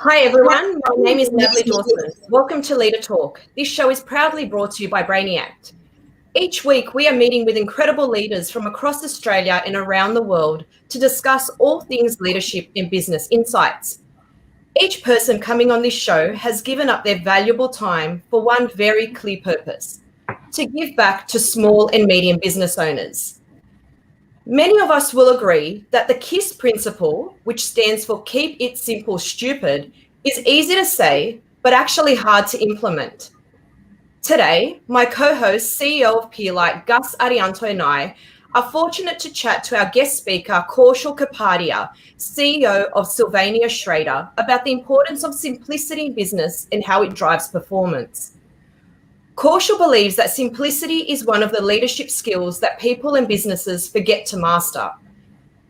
Hi everyone, my name is Natalie Dawson. Welcome to Leader Talk. This show is proudly brought to you by Brainiact. Each week we are meeting with incredible leaders from across Australia and around the world to discuss all things leadership and business insights. Each person coming on this show has given up their valuable time for one very clear purpose: to give back to small and medium business owners. Many of us will agree that the KISS principle, which stands for Keep It Simple Stupid, is easy to say, but actually hard to implement. Today, my co-host, CEO of Pierlite, Gus Arianto, and I are fortunate to chat to our guest speaker, Kaushal Kapadia, CEO of Sylvania-Schréder, about the importance of simplicity in business and how it drives performance. Kaushal believes that simplicity is one of the leadership skills that people and businesses forget to master.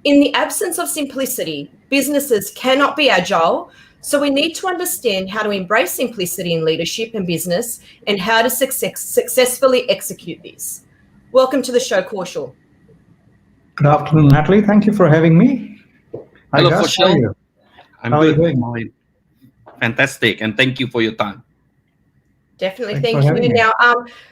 In the absence of simplicity, businesses cannot be agile, so we need to understand how to embrace simplicity in leadership and business and how to successfully execute this. Welcome to the show, Kaushal. Good afternoon, Natalie. Thank you for having me. Hello, Kaushal. How are you doing? Fantastic, and thank you for your time. Definitely, thank you. Now,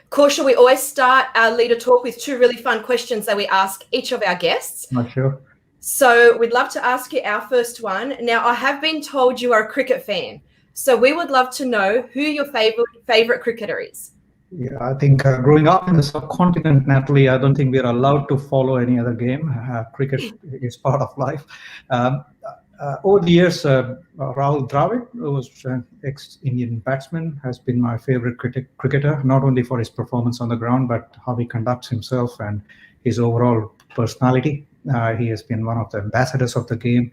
Kaushal, we always start our Leader Talk with two really fun questions that we ask each of our guests. Not sure. So we'd love to ask you our first one. Now, I have been told you are a cricket fan, so we would love to know who your favorite cricketer is. Yeah, I think growing up in the subcontinent, Natalie, I don't think we're allowed to follow any other game. Cricket is part of life. Over the years, Rahul Dravid, who was an ex-Indian batsman, has been my favorite cricketer, not only for his performance on the ground, but how he conducts himself and his overall personality. He has been one of the ambassadors of the game.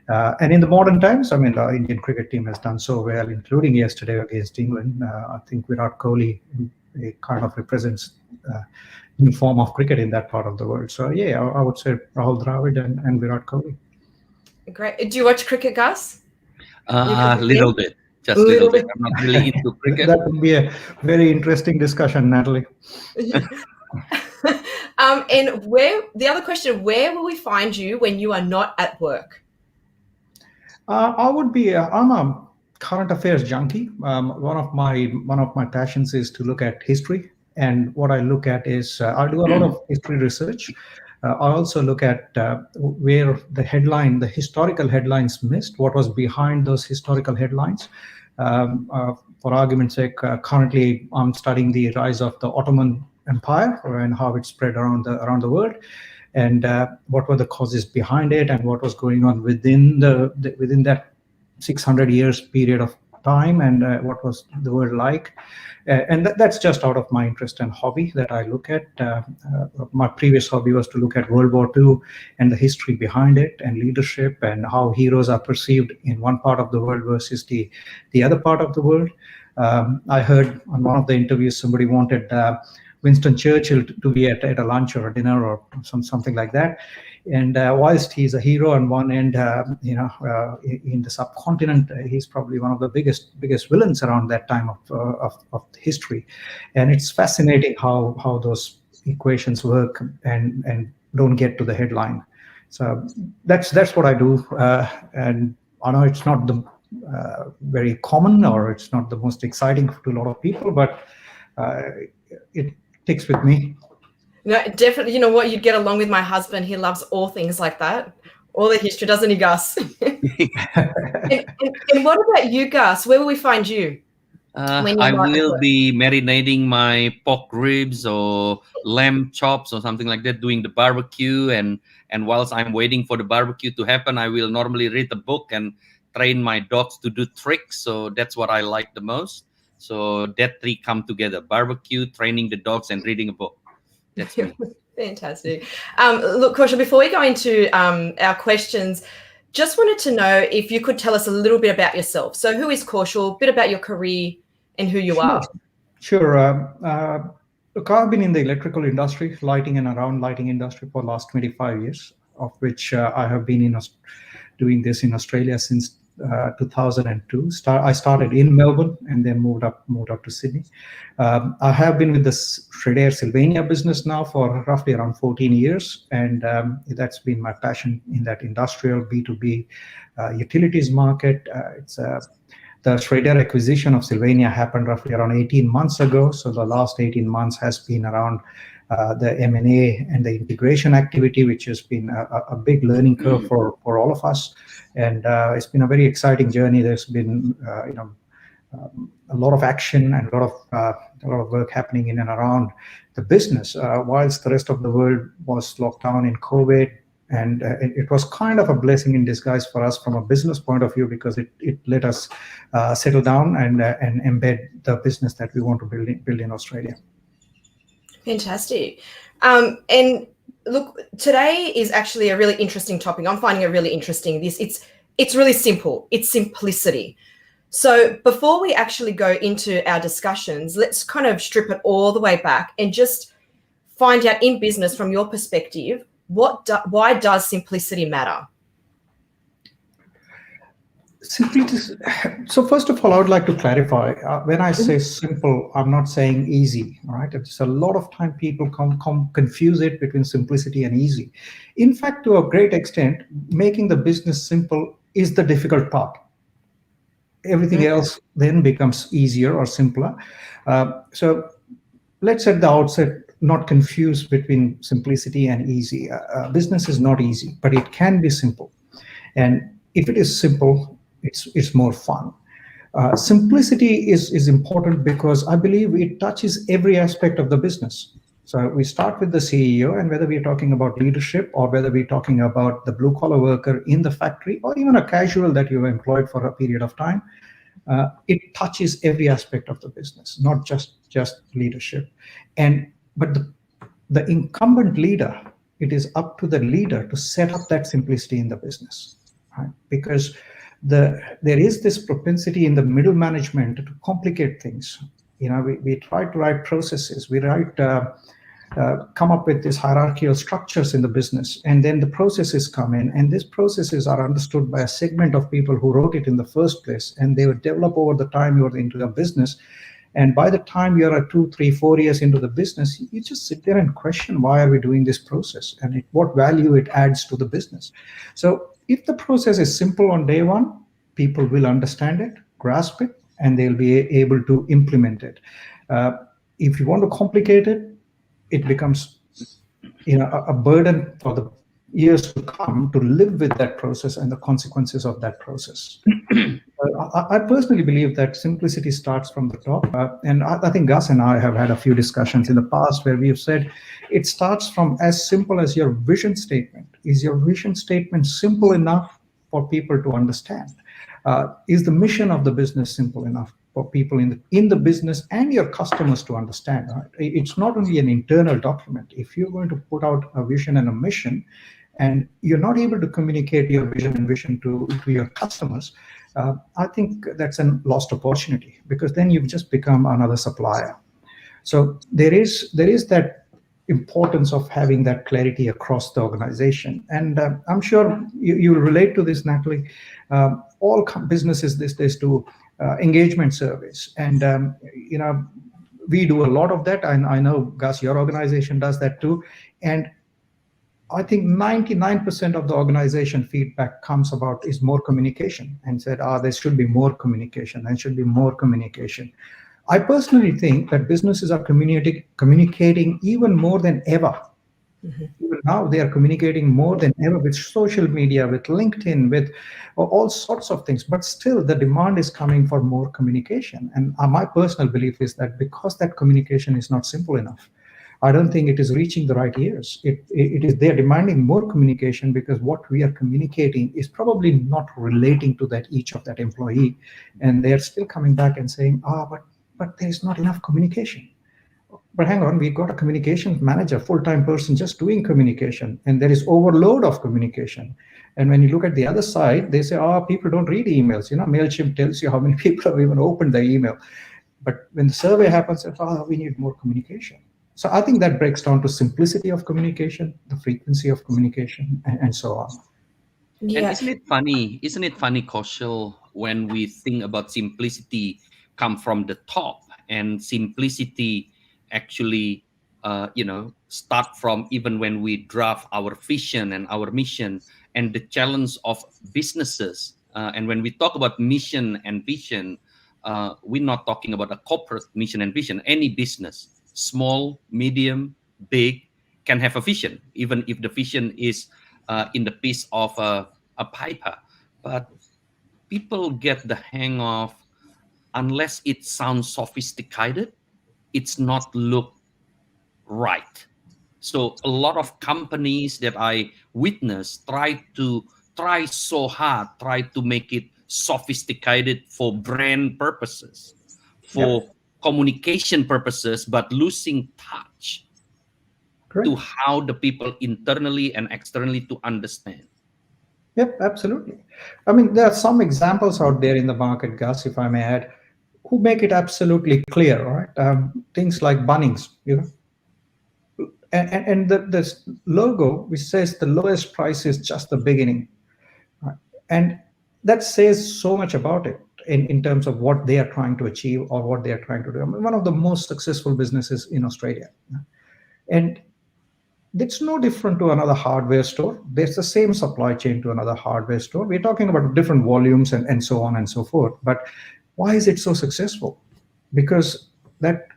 And in the modern times, I mean, the Indian cricket team has done so well, including yesterday against England. I think Virat Kohli kind of represents new form of cricket in that part of the world. So, yeah, I would say Rahul Dravid and Virat Kohli. Great. Do you watch cricket, Gus? Little bit, just a little bit. I'm not really into cricket. That would be a very interesting discussion, Natalie. And the other question, where will we find you when you are not at work? I'm a current affairs junkie. One of my passions is to look at history. And what I look at is I do a lot of history research. I also look at where the historical headlines missed, what was behind those historical headlines. For argument's sake, currently I'm studying the rise of the Ottoman Empire and how it spread around the world, and what were the causes behind it, and what was going on within that 600 years period of time, and what was the world like. And that's just out of my interest and hobby that I look at. My previous hobby was to look at World War II and the history behind it and leadership and how heroes are perceived in one part of the world versus the other part of the world. I heard on one of the interviews somebody wanted Winston Churchill to be at a lunch or a dinner or something like that. And whilst he's a hero on one end, in the subcontinent, he's probably one of the biggest villains around that time of history. And it's fascinating how those equations work and don't get to the headline. So that's what I do. And I know it's not the very common, or it's not the most exciting to a lot of people, but it sticks with me. No, definitely. You know what? You'd get along with my husband. He loves all things like that, all the history, doesn't he, Gus? and what about you, Gus? Where will we find you? I will be marinating my pork ribs or lamb chops or something like that, doing the barbecue. And whilst I'm waiting for the barbecue to happen, I will normally read a book and train my dogs to do tricks. So that's what I like the most. So that three come together: barbecue, training the dogs, and reading a book. That's me. Fantastic. Look, Kaushal, before we go into our questions, just wanted to know if you could tell us a little bit about yourself. So who is Kaushal, a bit about your career and who you are? Sure. Look, I've been in the electrical industry, lighting and around lighting industry for the last 25 years, of which I have been doing this in Australia since 2002. I started in Melbourne and then moved up to Sydney. I have been with the Schréder Sylvania business now for roughly around 14 years, and that's been my passion in that industrial B2B utilities market. The Schréder acquisition of Sylvania happened roughly around 18 months ago. So the last 18 months has been around the M&A and the integration activity, which has been a big learning curve for all of us. And it's been a very exciting journey. There's been a lot of action and a lot of work happening in and around the business, whilst the rest of the world was locked down in COVID. And it was kind of a blessing in disguise for us from a business point of view, because it let us settle down and embed the business that we want to build in Australia. Fantastic. And look, today is actually a really interesting topic. I'm finding it really interesting. It's really simple. It's simplicity. So before we actually go into our discussions, let's kind of strip it all the way back and just find out in business from your perspective, why does simplicity matter? So first of all, I would like to clarify, when I say simple, I'm not saying easy, right? It's a lot of time people confuse it between simplicity and easy. In fact, to a great extent, making the business simple is the difficult part. Everything else then becomes easier or simpler. So let's at the outset not confuse between simplicity and easy. Business is not easy, but it can be simple. And if it is simple, it's more fun. Simplicity is important because I believe it touches every aspect of the business. So we start with the CEO, and whether we're talking about leadership or whether we're talking about the blue collar worker in the factory or even a casual that you employed for a period of time, it touches every aspect of the business, not just leadership. But the incumbent leader, it is up to the leader to set up that simplicity in the business, right? Because there is this propensity in the middle management to complicate things. We try to write processes, we come up with these hierarchical structures in the business, and then the processes come in, and these processes are understood by a segment of people who wrote it in the first place, and they would develop over the time you're into the business. And by the time you're 2, 3, 4 years into the business, you just sit there and question, why are we doing this process and what value it adds to the business? So if the process is simple on day one, people will understand it, grasp it, and they'll be able to implement it. If you want to complicate it, it becomes a burden for the years to come to live with that process and the consequences of that process. I personally believe that simplicity starts from the top. And I think Gus and I have had a few discussions in the past where we have said it starts from as simple as your vision statement. Is your vision statement simple enough for people to understand? Is the mission of the business simple enough for people in the business and your customers to understand? Right? It's not only an internal document. If you're going to put out a vision and a mission, and you're not able to communicate your vision and vision to your customers, I think that's a lost opportunity, because then you've just become another supplier. So there is that importance of having that clarity across the organization. And I'm sure you will relate to this, Natalie. All businesses these days do engagement surveys, and we do a lot of that. And I know, Gus, your organization does that too. And I think 99% of the organization feedback comes about is more communication, and said, there should be more communication, there should be more communication. I personally think that businesses are communicating even more than ever. Mm-hmm. Even now, they are communicating more than ever with social media, with LinkedIn, with all sorts of things. But still, the demand is coming for more communication. And my personal belief is that because that communication is not simple enough, I don't think it is reaching the right ears. They're demanding more communication because what we are communicating is probably not relating to each of that employee. And they're still coming back and saying, but there's not enough communication. But hang on, we've got a communications manager, full-time person just doing communication, and there is overload of communication. And when you look at the other side, they say, people don't read emails. MailChimp tells you how many people have even opened the email. But when the survey happens, we need more communication. So I think that breaks down to simplicity of communication, the frequency of communication, and so on. And Yeah. isn't it funny? Isn't it funny, Kaushal, when we think about simplicity come from the top, and simplicity actually, start from even when we draft our vision and our mission and the challenge of businesses. And when we talk about mission and vision, we're not talking about a corporate mission and vision. Any business, small, medium, big, can have a vision, even if the vision is in the piece of a paper. But people get the hang of, unless it sounds sophisticated, it's not look right. So a lot of companies that I witness try so hard, try to make it sophisticated for brand purposes, Yep. for communication purposes, but losing touch to Correct. how the people internally and externally to understand. Yep, absolutely. I mean, there are some examples out there in the market, Gus, if I may add, who make it absolutely clear, right? Things like Bunnings, and this logo which says the lowest price is just the beginning, right? And that says so much about it in terms of what they are trying to achieve or what they are trying to do. I mean, one of the most successful businesses in Australia. And it's no different to another hardware store. There's the same supply chain to another hardware store. We're talking about different volumes and so on and so forth. But why is it so successful? Because that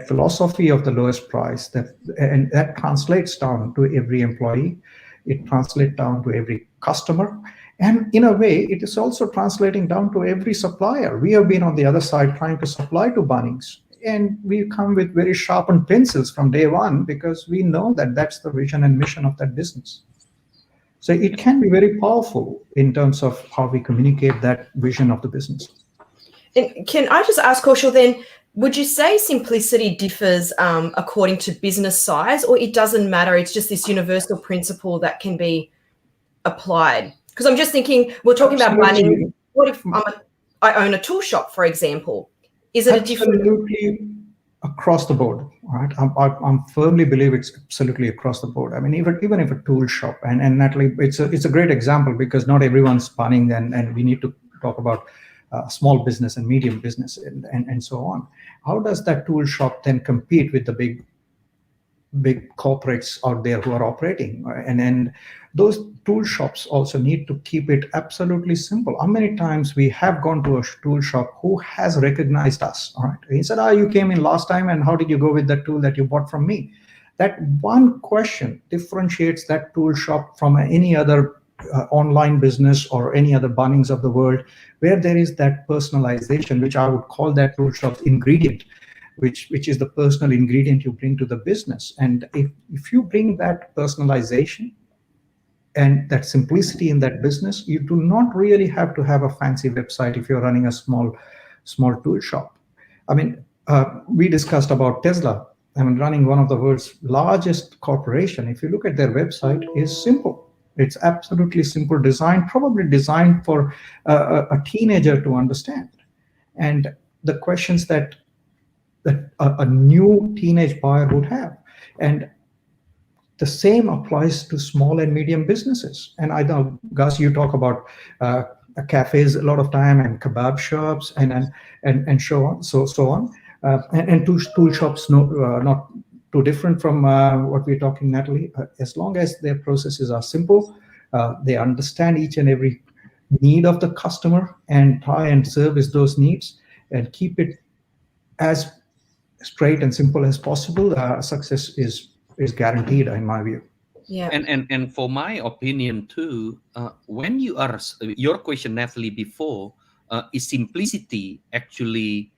philosophy of the lowest price, that translates down to every employee, it translates down to every customer, and in a way it is also translating down to every supplier. We have been on the other side trying to supply to Bunnings, and we come with very sharpened pencils from day one because we know that that's the vision and mission of that business. So it can be very powerful in terms of how we communicate that vision of the business. And can I just ask, Kaushal, then, would you say simplicity differs according to business size, or it doesn't matter? It's just this universal principle that can be applied? Because I'm just thinking, we're talking about Absolutely. Bunnings. What if I own a tool shop, for example? Is it a different? Absolutely across the board, right? I'm firmly believe it's absolutely across the board. I mean, even if a tool shop, and Natalie, it's a great example because not everyone's Bunning, and we need to talk about small business and medium business and so on. How does that tool shop then compete with the big corporates out there who are operating, right? And those tool shops also need to keep it absolutely simple. How many times we have gone to a tool shop who has recognized us, all right? He said, you came in last time, and how did you go with that tool that you bought from me? That one question differentiates that tool shop from any other online business or any other Bunnings of the world, where there is that personalization, which I would call that tool shop's ingredient, which is the personal ingredient you bring to the business. And if you bring that personalization and that simplicity in that business, you do not really have to have a fancy website if you're running a small tool shop. I mean, we discussed about Tesla. I mean, running one of the world's largest corporation. If you look at their website, is simple. It's absolutely simple design, probably designed for a teenager to understand. And the questions that a new teenage buyer would have. And the same applies to small and medium businesses. And I know, Gus, you talk about cafes a lot of time, and kebab shops, and so on, so on. And tool shops, not too different from what we're talking, Natalie. As long as their processes are simple, they understand each and every need of the customer and try and service those needs and keep it as straight and simple as possible, success is guaranteed, in my view. Yeah. And for my opinion too, when you are your question, Natalie, before, is simplicity actually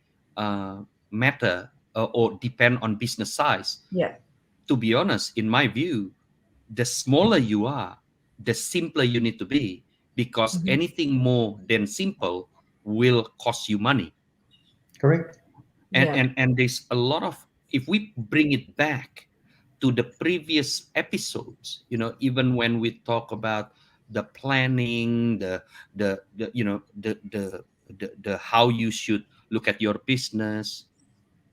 matter or depend on business size? Yeah. To be honest, in my view, the smaller you are, the simpler you need to be, because anything more than simple will cost you money. Correct. And there's a lot of, if we bring it back to the previous episodes, even when we talk about the planning, the how you should look at your business,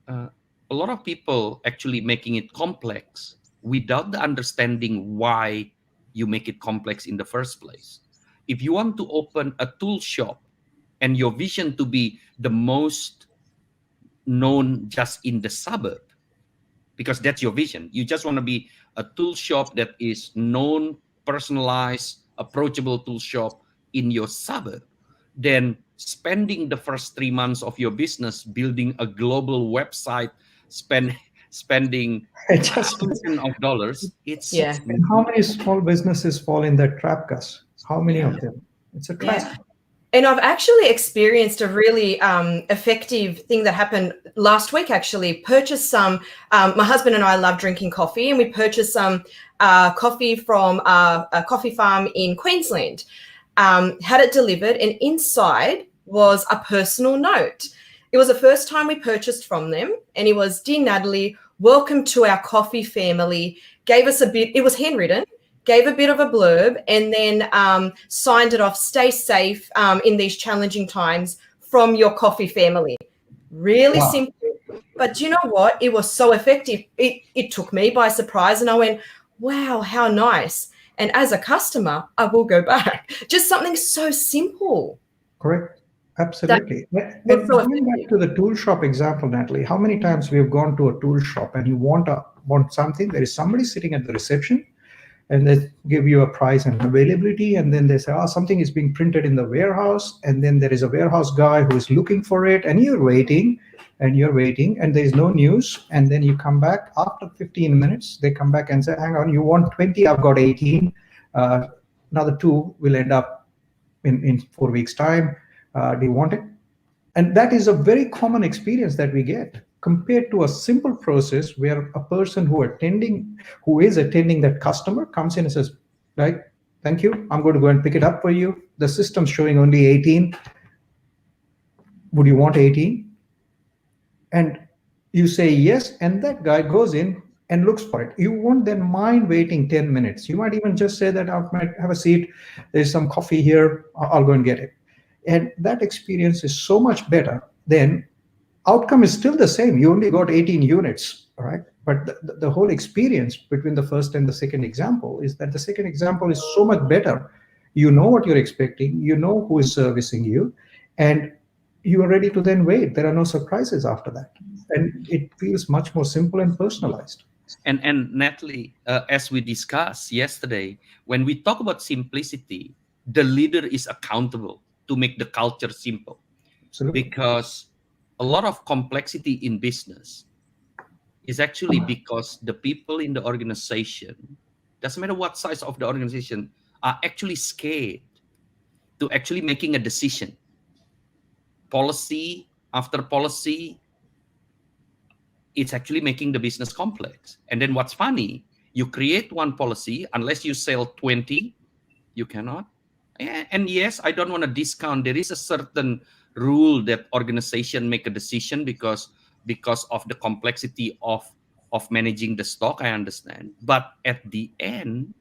a lot of people actually making it complex without the understanding why you make it complex in the first place. If you want to open a tool shop and your vision to be the most known just in the suburb, because that's your vision, you just want to be a tool shop that is known, personalized, approachable tool shop in your suburb, then spending the first 3 months of your business building a global website, spending thousands of dollars, it's And how many small businesses fall in that trap, Gus? How many of them? It's a trap. Yeah. And I've actually experienced a really effective thing that happened last week, actually. Purchased some, my husband and I love drinking coffee, and we purchased some coffee from a coffee farm in Queensland. Had it delivered, and inside was a personal note. It was the first time we purchased from them, and it was, "Dear Natalie, welcome to our coffee family." Gave us a bit, it was handwritten, gave a bit of a blurb, and then signed it off, "Stay safe in these challenging times from your coffee family." Really simple. But do you know what? It was so effective. It took me by surprise, and I went, wow, how nice. And as a customer, I will go back. Just something so simple. Correct. Absolutely. And so going back to the tool shop example, Natalie, how many times we've gone to a tool shop and you want something, there is somebody sitting at the reception, and they give you a price and availability, and then they say, oh, something is being printed in the warehouse, and then there is a warehouse guy who is looking for it, and you're waiting, and there's no news, and then you come back after 15 minutes, they come back and say, hang on, you want 20, I've got 18, another 2 will end up in 4 weeks' time, do you want it? And that is a very common experience that we get, compared to a simple process where a person who is attending that customer comes in and says, right, thank you, I'm going to go and pick it up for you. The system's showing only 18. Would you want 18? And you say yes, and that guy goes in and looks for it. You won't then mind waiting 10 minutes. You might even just say that, I might have a seat, there's some coffee here, I'll go and get it. And that experience is so much better than outcome is still the same. You only got 18 units, right? But the whole experience between the first and the second example is that the second example is so much better. You know what you're expecting, you know who is servicing you, and you are ready to then wait. There are no surprises after that. And it feels much more simple and personalized. And Natalie, as we discussed yesterday, when we talk about simplicity, the leader is accountable to make the culture simple. Absolutely. Because a lot of complexity in business is actually because the people in the organization, doesn't matter what size of the organization, are actually scared to actually making a decision. Policy after policy, it's actually making the business complex. And then what's funny, you create one policy, unless you sell 20, you cannot. And yes, I don't want to discount. There is a certain rule that organization make a decision because of the complexity of managing the stock. I understand. But at the end,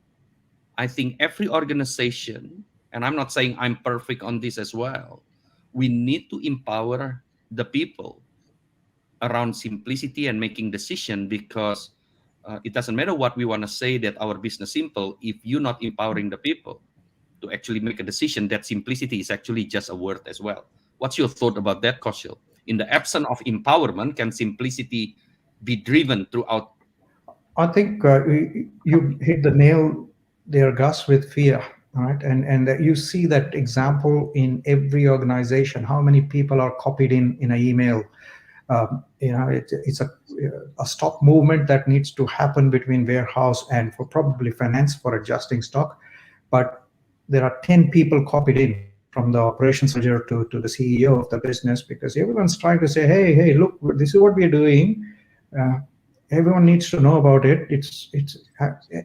I think every organization, and I'm not saying I'm perfect on this as well, we need to empower the people around simplicity and making decision, because it doesn't matter what we want to say that our business simple if you're not empowering the people to actually make a decision. That simplicity is actually just a word as well. What's your thought about that, Kaushal? In the absence of empowerment, can simplicity be driven throughout? I think you hit the nail there, Gus, with fear, right? And you see that example in every organization. How many people are copied in an email? It's a stock movement that needs to happen between warehouse and for probably finance for adjusting stock, but there are 10 people copied in, from the operations manager to the CEO of the business, because everyone's trying to say, hey, look, this is what we're doing. Everyone needs to know about it.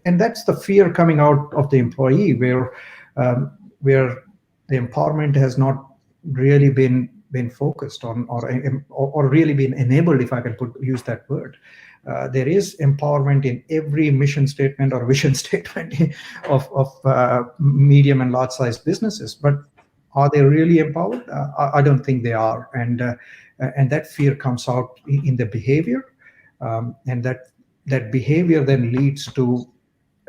And that's the fear coming out of the employee, where the empowerment has not really been focused on, or really been enabled, if I can use that word. There is empowerment in every mission statement or vision statement of medium and large size businesses, but are they really empowered? I don't think they are, and that fear comes out in the behavior, and that behavior then leads to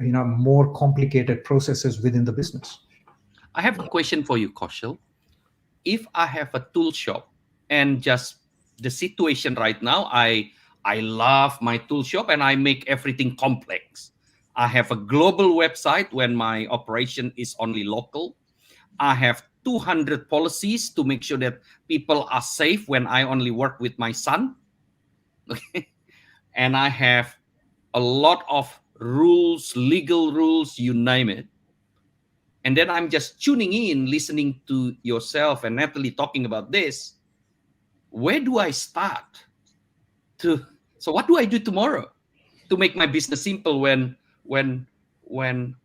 more complicated processes within the business. I have a question for you, Kaushal. If I have a tool shop and just the situation right now, I love my tool shop and I make everything complex. I have a global website when my operation is only local. I have 200 policies to make sure that people are safe when I only work with my son. Okay. And I have a lot of rules, legal rules, you name it. And then I'm just tuning in, listening to yourself and Natalie talking about this. Where do I start? So what do I do tomorrow to make my business simple when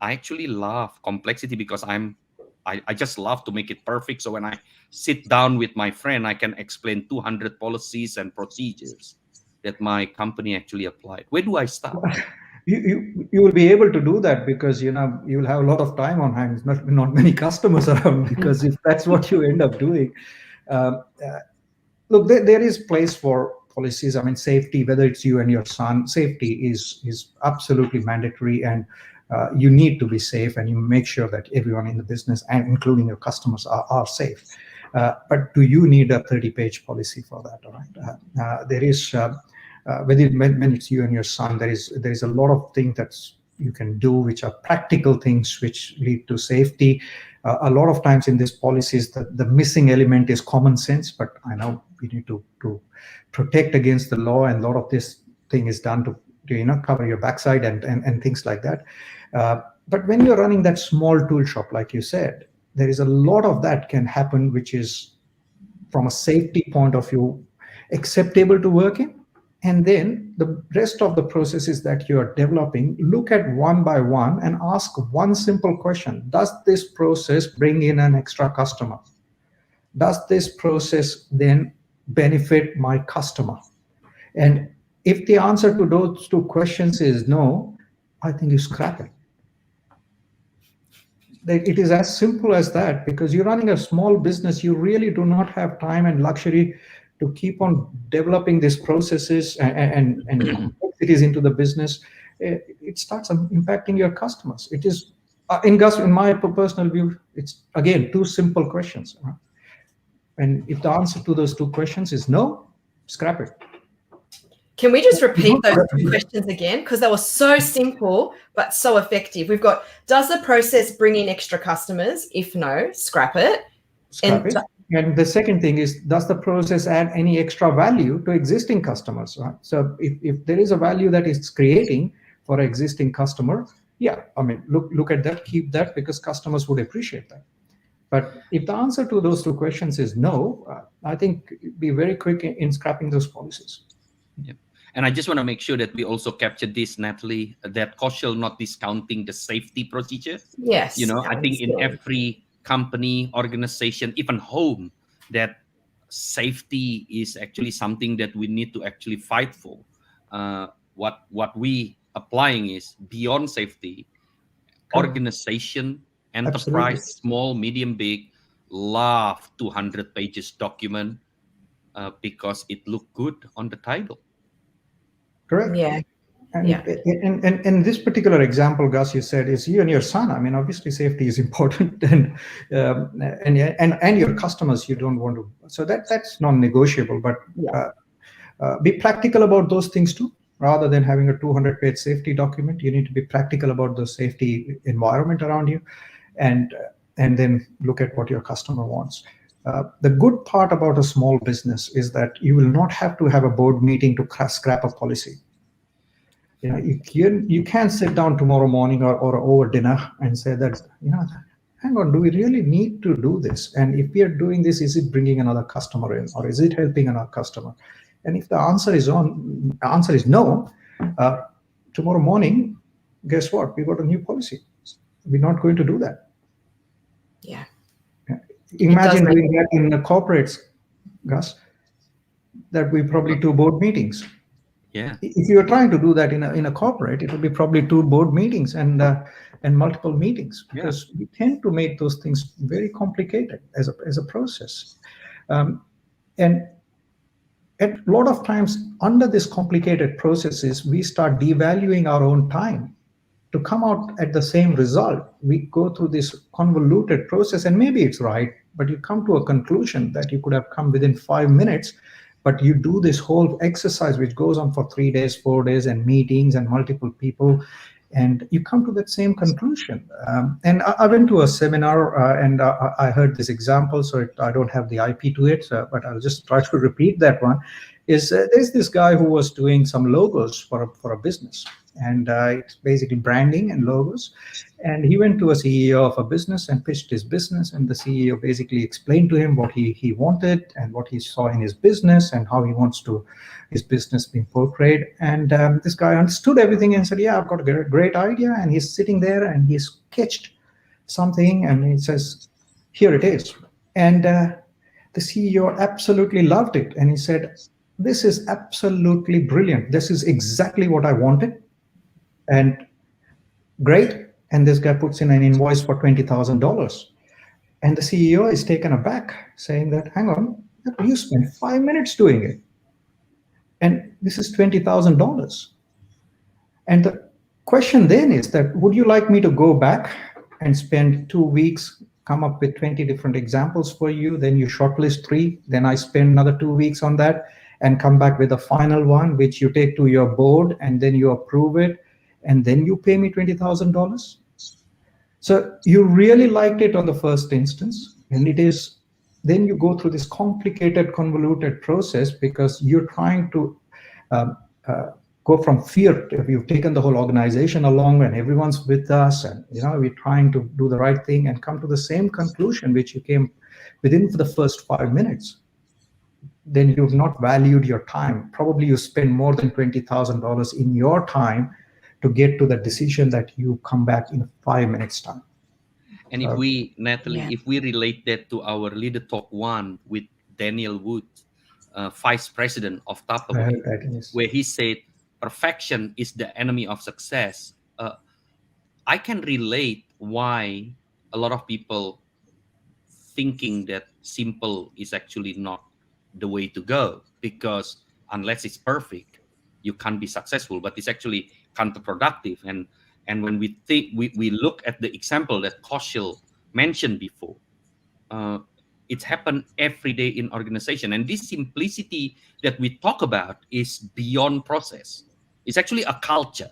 I actually love complexity because I just love to make it perfect. So when I sit down with my friend, I can explain 200 policies and procedures that my company actually applied. Where do I start? You will be able to do that because you will have a lot of time on hands, not many customers around, because if that's what you end up doing. Look, there is place for policies. I mean, safety, whether it's you and your son, safety is absolutely mandatory, and you need to be safe, and you make sure that everyone in the business, and including your customers, are safe. But do you need a 30-page policy for that? All right, there is when it's you and your son, there is a lot of things that you can do, which are practical things which lead to safety. A lot of times in these policies, the missing element is common sense, but I know we need to protect against the law, and a lot of this thing is done to cover your backside and things like that. But when you're running that small tool shop, like you said, there is a lot of that can happen, which is from a safety point of view acceptable to work in. And then the rest of the processes that you are developing, look at one by one and ask one simple question. Does this process bring in an extra customer? Does this process then benefit my customer? And if the answer to those two questions is no, I think you scrap it. It is as simple as that, because you're running a small business. You really do not have time and luxury to keep on developing these processes and complexities into the business. It starts impacting your customers. It is, in my personal view, it's again two simple questions. And if the answer to those two questions is no, scrap it. Can we just repeat those two questions again? Because they were so simple, but so effective. We've got, does the process bring in extra customers? If no, scrap it. Scrap it. And the second thing is, does the process add any extra value to existing customers? Right? So if there is a value that it's creating for an existing customer, yeah, I mean, look at that, keep that, because customers would appreciate that. But if the answer to those two questions is no, I think be very quick in scrapping those policies. Yep. And I just want to make sure that we also capture this, Natalie, that Kaushal not discounting the safety procedure. Yes. I think in every company, organization, even home, that safety is actually something that we need to actually fight for. What we applying is beyond safety. Organization, enterprise, absolutely. Small, medium, big, love 200 pages document because it looked good on the title. Correct. Yeah. And this particular example, Gus, you said is you and your son. I mean, obviously safety is important, and your customers, you don't want to. So that's non-negotiable. But be practical about those things too. Rather than having a 200-page safety document, you need to be practical about the safety environment around you, and then look at what your customer wants. The good part about a small business is that you will not have to have a board meeting to scrap a policy. You can sit down tomorrow morning or over dinner and say that, hang on, do we really need to do this? And if we are doing this, is it bringing another customer in, or is it helping another customer? And if the answer is no, tomorrow morning, guess what? We got a new policy. We're not going to do that. Yeah. Imagine doing that in the corporates, Gus. That we probably 2 board meetings. Yeah. If you are trying to do that in a corporate, it will be probably 2 board meetings and multiple meetings, because we tend to make those things very complicated as a process. And a lot of times under this complicated processes, we start devaluing our own time. to come out at the same result, we go through this convoluted process, and maybe it's right, but you come to a conclusion that you could have come within 5 minutes, but you do this whole exercise which goes on for 3 days, 4 days, and meetings and multiple people, and you come to that same conclusion. And I went to a seminar and I heard this example, so I don't have the IP to it, but I'll just try to repeat that one. There's this guy who was doing some logos for a business, and it's basically branding and logos. And he went to a CEO of a business and pitched his business, and the CEO basically explained to him what he wanted and what he saw in his business and how he wants to his business being portrayed. And this guy understood everything and said, yeah, I've got a great idea. And he's sitting there and he sketched something and he says, here it is. And the CEO absolutely loved it. And he said, this is absolutely brilliant. This is exactly what I wanted. And great. And this guy puts in an invoice for $20,000. And the CEO is taken aback, saying that, hang on, you spent 5 minutes doing it. And this is $20,000. And the question then is that, would you like me to go back and spend 2 weeks, come up with 20 different examples for you, then you shortlist 3, then I spend another 2 weeks on that and come back with a final one, which you take to your board and then you approve it, and then you pay me $20,000? So you really liked it on the first instance, and then you go through this complicated, convoluted process because you're trying to go from fear. You've taken the whole organization along and everyone's with us, and we're trying to do the right thing and come to the same conclusion which you came within for the first 5 minutes. Then you've not valued your time. Probably you spend more than $20,000 in your time to get to the decision that you come back in 5 minutes time. And if we, Natalie, if we relate that to our Leader Talk 1 with Daniel Wood, Vice President of Tupperware, where he said, perfection is the enemy of success. I can relate why a lot of people thinking that simple is actually not the way to go, because unless it's perfect, you can't be successful, but it's actually counterproductive. And when we think, we look at the example that Kaushal mentioned before, it's happened every day in organization. And this simplicity that we talk about is beyond process. It's actually a culture.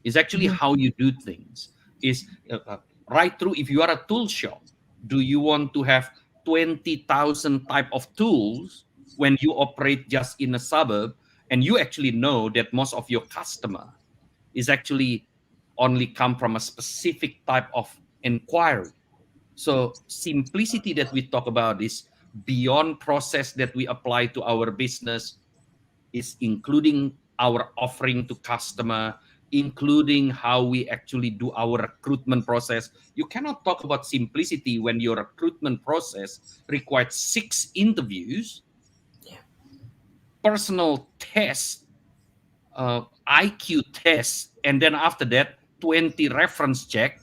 It's actually how you do things. Is right through, if you are a tool shop, do you want to have 20,000 type of tools when you operate just in a suburb, and you actually know that most of your customer is actually only come from a specific type of inquiry? So simplicity that we talk about is beyond process that we apply to our business, is including our offering to customer, including how we actually do our recruitment process. You cannot talk about simplicity when your recruitment process requires 6 interviews, personal tests, IQ tests, and then after that, 20 reference check.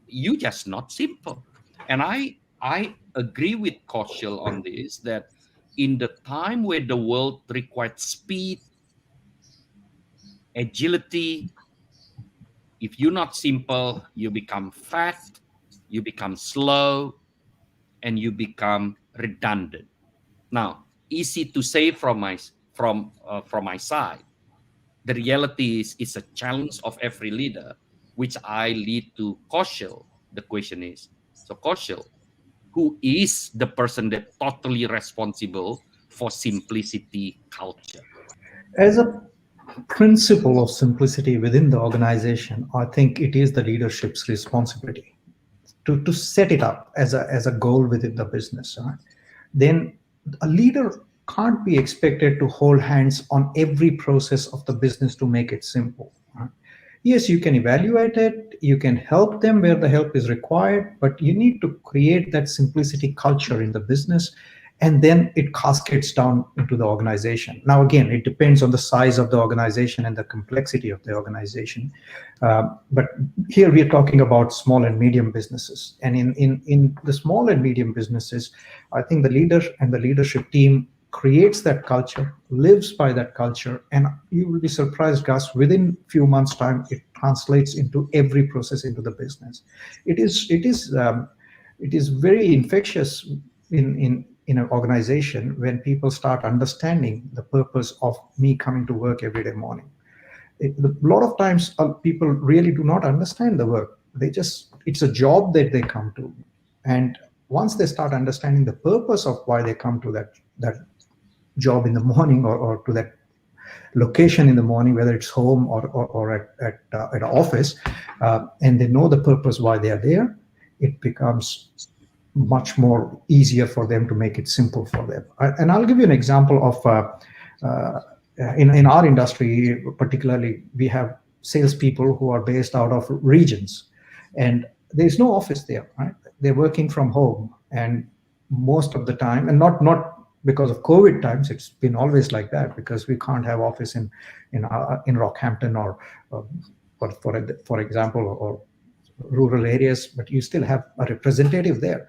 You just not simple. And I agree with Kaushal on this, that in the time where the world required speed, agility, if you're not simple, you become fat, you become slow, and you become redundant. Now, easy to say from my side. The reality is, it's a challenge of every leader, which I lead to Kaushal. The question is, so Kaushal, who is the person that totally responsible for simplicity culture? As a principle of simplicity within the organization, I think it is the leadership's responsibility to set it up as a goal within the business. Right? Then a leader can't be expected to hold hands on every process of the business to make it simple. Right? Yes, you can evaluate it, you can help them where the help is required, but you need to create that simplicity culture in the business, and then it cascades down into the organization. Now, again, it depends on the size of the organization and the complexity of the organization. But here we are talking about small and medium businesses. And in the small and medium businesses, I think the leader and the leadership team creates that culture, lives by that culture, and you will be surprised, Gus, within few months' time, it translates into every process into the business. It is very infectious in an organization when people start understanding the purpose of me coming to work every day morning. A lot of times people really do not understand the work. It's a job that they come to, and once they start understanding the purpose of why they come to that job in the morning, or to that location in the morning, whether it's home or at an office, and they know the purpose why they are there, it becomes much more easier for them to make it simple for them. And I'll give you an example of in our industry, particularly, we have salespeople who are based out of regions, and there's no office there, right? They're working from home, and most of the time, and not because of COVID times, it's been always like that, because we can't have office in Rockhampton or for example, or rural areas, but you still have a representative there.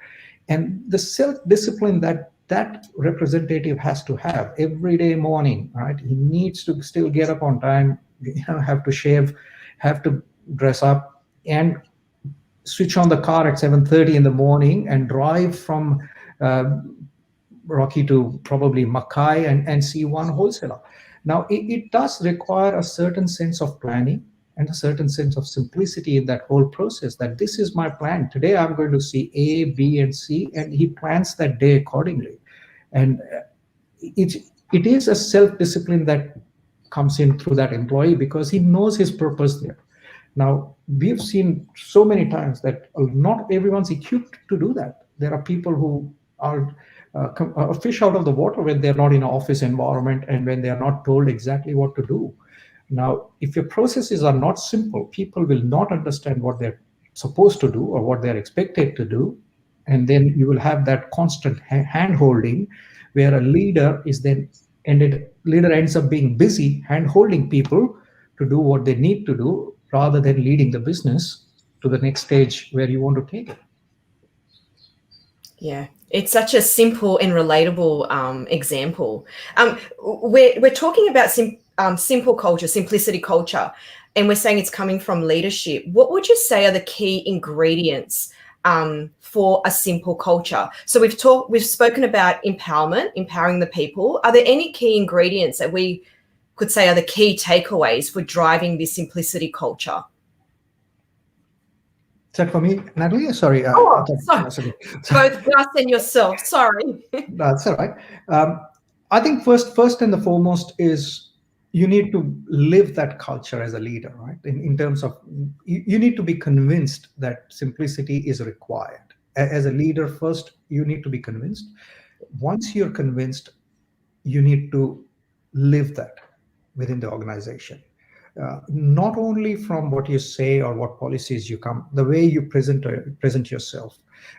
And the self-discipline that representative has to have every day morning, right? He needs to still get up on time, have to shave, have to dress up, and switch on the car at 7:30 in the morning and drive from Rocky to probably Mackay and see one wholesaler. Now, it does require a certain sense of planning and a certain sense of simplicity in that whole process, that this is my plan. Today, I'm going to see A, B, and C, and he plans that day accordingly. And it is a self-discipline that comes in through that employee, because he knows his purpose there. Now, we've seen so many times that not everyone's equipped to do that. There are people who are a fish out of the water when they're not in an office environment and when they're not told exactly what to do. Now, if your processes are not simple, people will not understand what they're supposed to do or what they're expected to do. And then you will have that constant hand-holding, where a leader ends up being busy hand-holding people to do what they need to do, rather than leading the business to the next stage where you want to take it. Yeah, it's such a simple and relatable example. We're talking about simple culture, simplicity culture, and we're saying it's coming from leadership. What would you say are the key ingredients for a simple culture? So we've spoken about empowerment, empowering the people. Are there any key ingredients that we could say are the key takeaways for driving this simplicity culture? Is that for me, Natalie? Sorry. Sorry. Both Gus and yourself. Sorry. That's all right. I think first and the foremost is you need to live that culture as a leader, right? In terms of, you need to be convinced that simplicity is required. As a leader, first, you need to be convinced. Once you're convinced, you need to live that within the organization. Not only from what you say or what policies you come, the way you present yourself,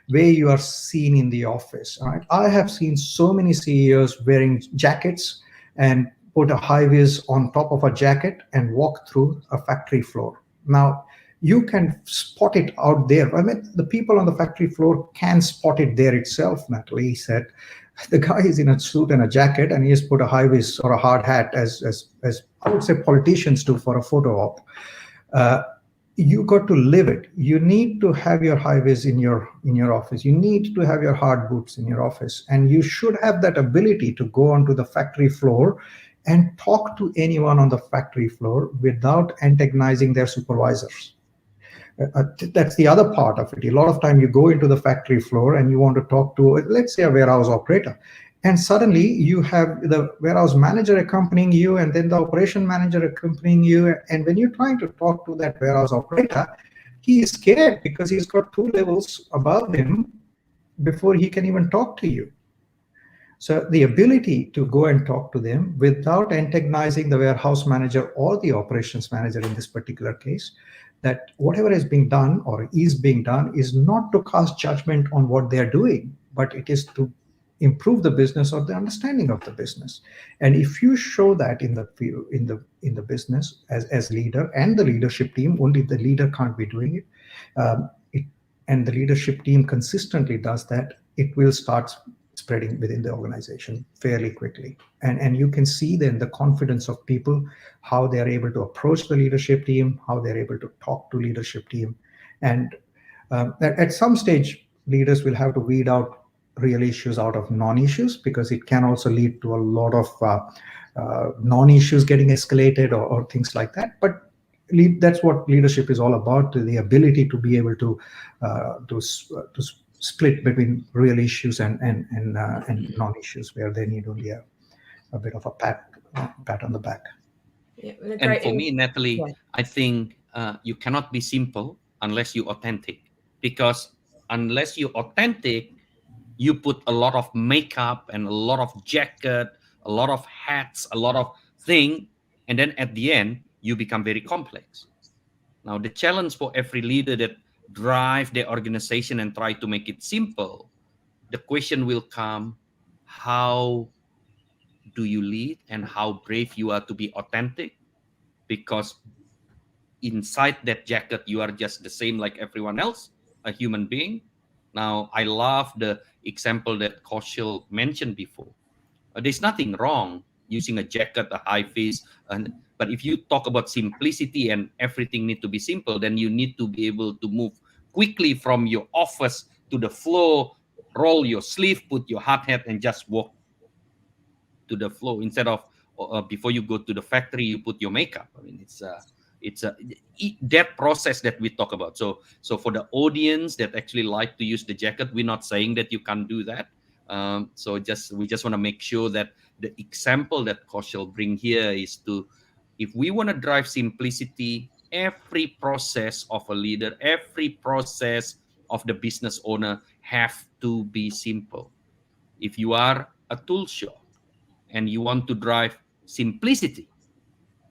way you are seen in the office. Right? I have seen so many CEOs wearing jackets and put a high vis on top of a jacket and walk through a factory floor. Now, you can spot it out there. I mean, the people on the factory floor can spot it there itself, Natalie said. The guy is in a suit and a jacket, and he has put a high vis or a hard hat, as I would say politicians do for a photo op. You got to live it. You need to have your high vis in your office. You need to have your hard boots in your office, and you should have that ability to go onto the factory floor and talk to anyone on the factory floor without antagonizing their supervisors. That's the other part of it. A lot of time you go into the factory floor and you want to talk to, let's say, a warehouse operator, and suddenly you have the warehouse manager accompanying you, and then the operation manager accompanying you. And when you're trying to talk to that warehouse operator, he is scared because he's got 2 levels above him before he can even talk to you. So the ability to go and talk to them without antagonizing the warehouse manager or the operations manager in this particular case, that whatever is being done or is being done is not to cast judgment on what they're doing, but it is to improve the business or the understanding of the business. And if you show that in the field, in the business as leader and the leadership team, only the leader can't be doing it, and the leadership team consistently does that, it will start spreading within the organization fairly quickly. And you can see then the confidence of people, how they are able to approach the leadership team, how they're able to talk to leadership team. And at some stage, leaders will have to weed out real issues out of non-issues, because it can also lead to a lot of non-issues getting escalated or things like that. But that's what leadership is all about, the ability to be able to split between real issues and non-issues, where they need only a bit of a pat on the back. Yeah, and for me, Natalie, yeah. I think you cannot be simple unless you're authentic, because unless you're authentic, you put a lot of makeup and a lot of jacket, a lot of hats, a lot of thing, and then at the end you become very complex. Now the challenge for every leader that drive their organization and try to make it simple, the question will come, how do you lead and how brave you are to be authentic? Because inside that jacket you are just the same like everyone else, a human being. Now I love the example that Kaushal mentioned before. There's nothing wrong using a jacket, a high vis, but if you talk about simplicity and everything need to be simple, then you need to be able to move quickly from your office to the floor, roll your sleeve, put your hard hat, and just walk to the floor, instead of before you go to the factory you put your makeup. I mean, it's that process that we talk about. So for the audience that actually like to use the jacket, we're not saying that you can't do that. So we just want to make sure that the example that Kaushal bring here is to, if we want to drive simplicity, every process of a leader, every process of the business owner have to be simple. If you are a tool shop and you want to drive simplicity,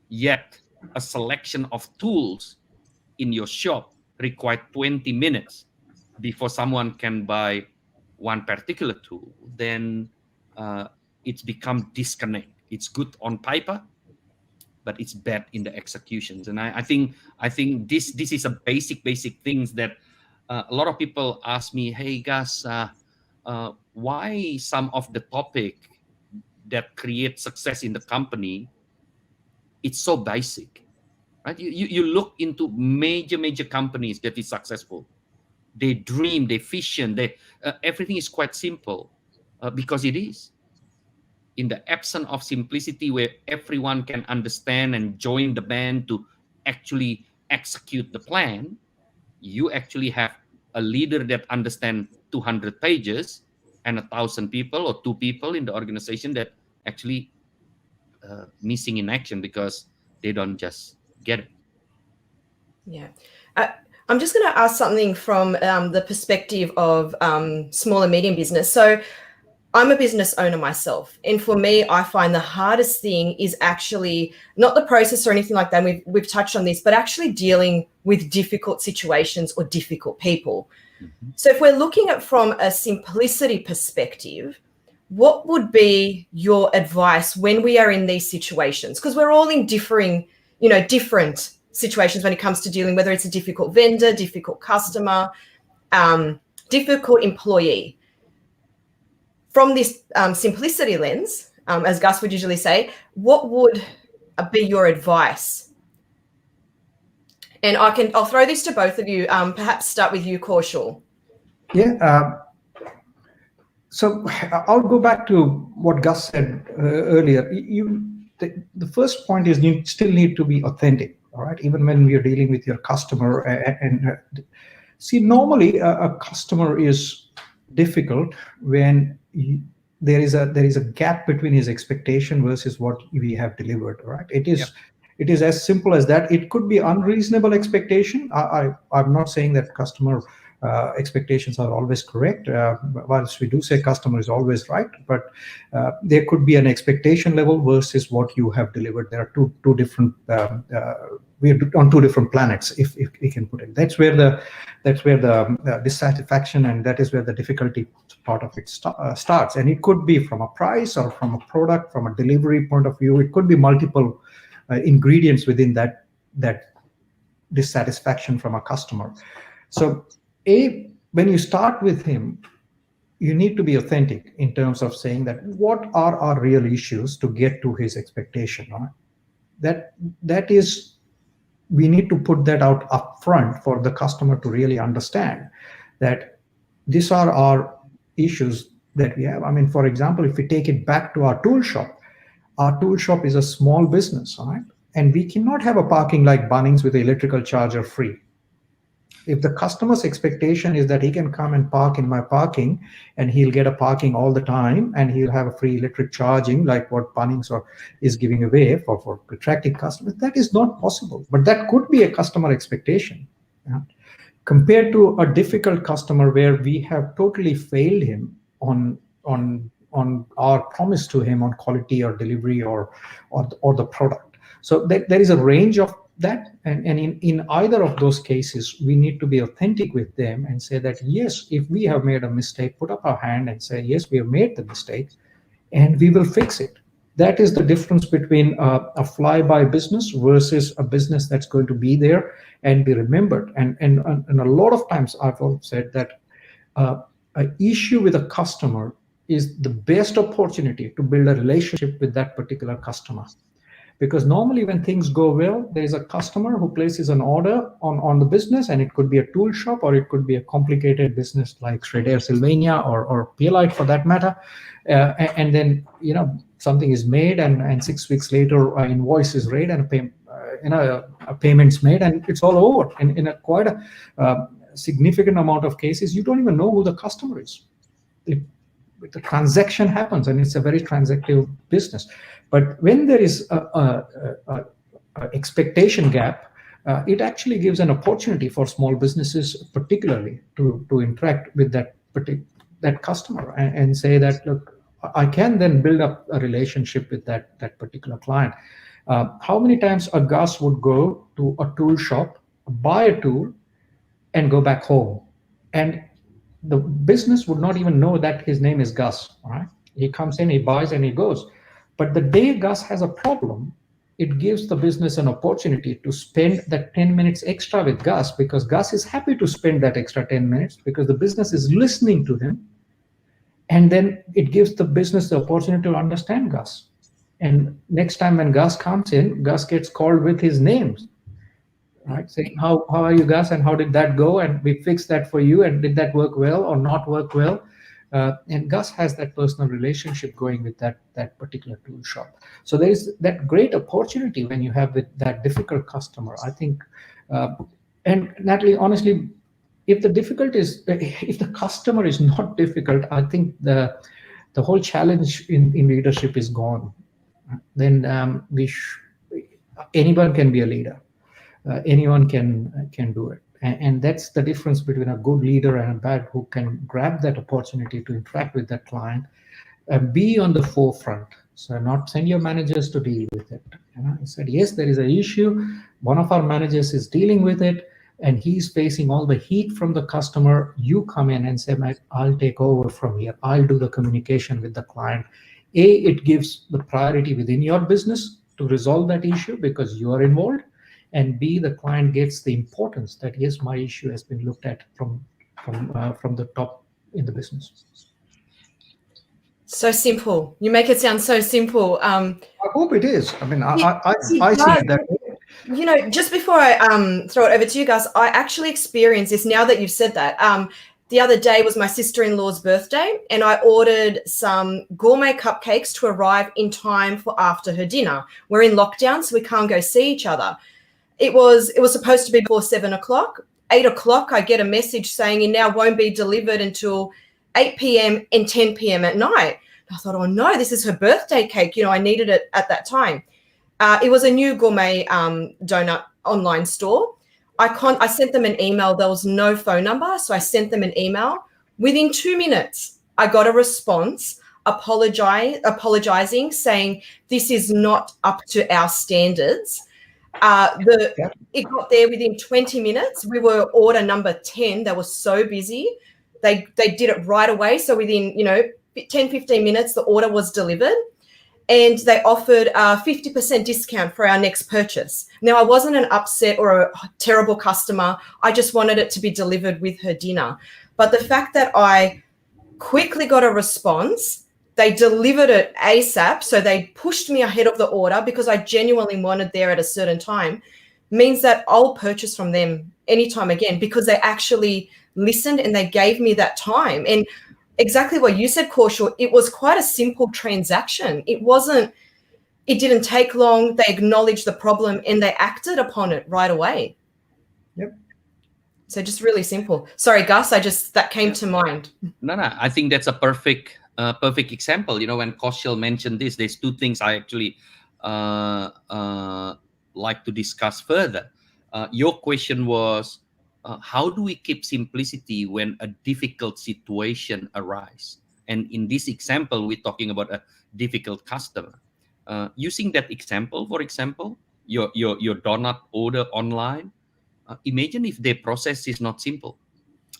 yet a selection of tools in your shop require 20 minutes before someone can buy one particular tool, then it's become disconnect. It's good on paper, but it's bad in the executions. And I think this is a basic things that a lot of people ask me, hey Gus, why some of the topic that create success in the company, it's so basic, right? You look into major companies that is successful. They dream, they vision, everything is quite simple, because it is. In the absence of simplicity, where everyone can understand and join the band to actually execute the plan, you actually have a leader that understands 200 pages and 1,000 people or 2 people in the organization that actually missing in action because they don't just get it. Yeah. I'm just going to ask something from the perspective of small and medium business. So I'm a business owner myself. And for me, I find the hardest thing is actually not the process or anything like that. We've touched on this, but actually dealing with difficult situations or difficult people. Mm-hmm. So if we're looking at from a simplicity perspective, what would be your advice when we are in these situations? Because we're all in different situations when it comes to dealing, whether it's a difficult vendor, difficult customer, difficult employee. From this simplicity lens, as Gus would usually say, what would be your advice? And I'll throw this to both of you. Perhaps start with you, Kaushal. Yeah. So I'll go back to what Gus said earlier. The first point is you still need to be authentic, all right? Even when we are dealing with your customer. And see, normally a customer is difficult when there is a gap between his expectation versus what we have delivered, right? It is as simple as that. It could be unreasonable expectation. I'm not saying that customer expectations are always correct. Whilst we do say customer is always right, but there could be an expectation level versus what you have delivered. There are two different. We're on 2 different planets, if we can put it. That's where the dissatisfaction, and that is where the difficulty part of it starts. And it could be from a price or from a product, from a delivery point of view. It could be multiple ingredients within that dissatisfaction from a customer. So when you start with him, you need to be authentic in terms of saying that what are our real issues to get to his expectation. Right? That is, we need to put that out upfront for the customer to really understand that these are our issues that we have. I mean, for example, if we take it back to our tool shop is a small business, right? And we cannot have a parking like Bunnings with an electrical charger free. If the customer's expectation is that he can come and park in my parking and he'll get a parking all the time and he'll have a free electric charging like what Bunnings is giving away for attracting customers, that is not possible. But that could be a customer expectation. Yeah? Compared to a difficult customer where we have totally failed him on our promise to him on quality or delivery or the product. So there is a range of that, and in either of those cases we need to be authentic with them and say that yes, if we have made a mistake, put up our hand and say yes, we have made the mistake and we will fix it. That is the difference between a fly-by business versus a business that's going to be there and be remembered. And a lot of times I've said that an issue with a customer is the best opportunity to build a relationship with that particular customer. Because normally when things go well, there is a customer who places an order on the business, and it could be a tool shop or it could be a complicated business like Schréder Sylvania or Pierlite for that matter. And then, something is made and 6 weeks later an invoice is raised and a payment's made and it's all over. And in quite a significant amount of cases, you don't even know who the customer is. The transaction happens and it's a very transactive business. But when there is a expectation gap, it actually gives an opportunity for small businesses particularly to interact with that customer and say that, look, I can then build up a relationship with that particular client. How many times a Gus would go to a tool shop, buy a tool, and go back home, and the business would not even know that his name is Gus. All right, he comes in, he buys, and he goes. But the day Gus has a problem, it gives the business an opportunity to spend that 10 minutes extra with Gus, because Gus is happy to spend that extra 10 minutes because the business is listening to him. And then it gives the business the opportunity to understand Gus. And next time when Gus comes in, Gus gets called with his names, right? Saying, how are you, Gus? And how did that go? And we fixed that for you. And did that work well or not work well? And Gus has that personal relationship going with that particular tool shop. So there is that great opportunity when you have with that difficult customer, I think. And Natalie, honestly, if the customer is not difficult, I think the whole challenge in leadership is gone. Then anyone can be a leader. Anyone can do it. And that's the difference between a good leader and a bad, who can grab that opportunity to interact with that client and be on the forefront. So not send your managers to deal with it. I said, yes, there is an issue. One of our managers is dealing with it, and he's facing all the heat from the customer. You come in and say, Mate, I'll take over from here. I'll do the communication with the client. It gives the priority within your business to resolve that issue because you are involved. And B, the client gets the importance that, yes, my issue has been looked at from the top in the business. So simple. You make it sound so simple. I hope it is. I mean, I see it that way. Just before I throw it over to you guys, I actually experienced this now that you've said that. The other day was my sister-in-law's birthday, and I ordered some gourmet cupcakes to arrive in time for after her dinner. We're in lockdown, so we can't go see each other. It was supposed to be before 7 o'clock. 8 o'clock, I get a message saying it now won't be delivered until 8 p.m. and 10 p.m. at night. I thought, oh no, this is her birthday cake. I needed it at that time. It was a new gourmet donut online store. I sent them an email. There was no phone number, so I sent them an email. Within 2 minutes, I got a response apologizing, saying this is not up to our standards. It got there within 20 minutes. We were order number 10. They were so busy. They did it right away. So within 10, 15 minutes, the order was delivered. And they offered a 50% discount for our next purchase. Now, I wasn't an upset or a terrible customer. I just wanted it to be delivered with her dinner. But the fact that I quickly got a response. They delivered it ASAP. So they pushed me ahead of the order because I genuinely wanted there at a certain time, means that I'll purchase from them anytime again because they actually listened and they gave me that time. And exactly what you said, Kaushal, it was quite a simple transaction. It didn't take long. They acknowledged the problem and they acted upon it right away. Yep. So just really simple. Sorry, Gus, that came to mind. No, I think that's a perfect example. When Kaushal mentioned this, there's two things I actually like to discuss further. Your question was, how do we keep simplicity when a difficult situation arises? And in this example, we're talking about a difficult customer. Using that example, for example, your donut order online, imagine if the process is not simple.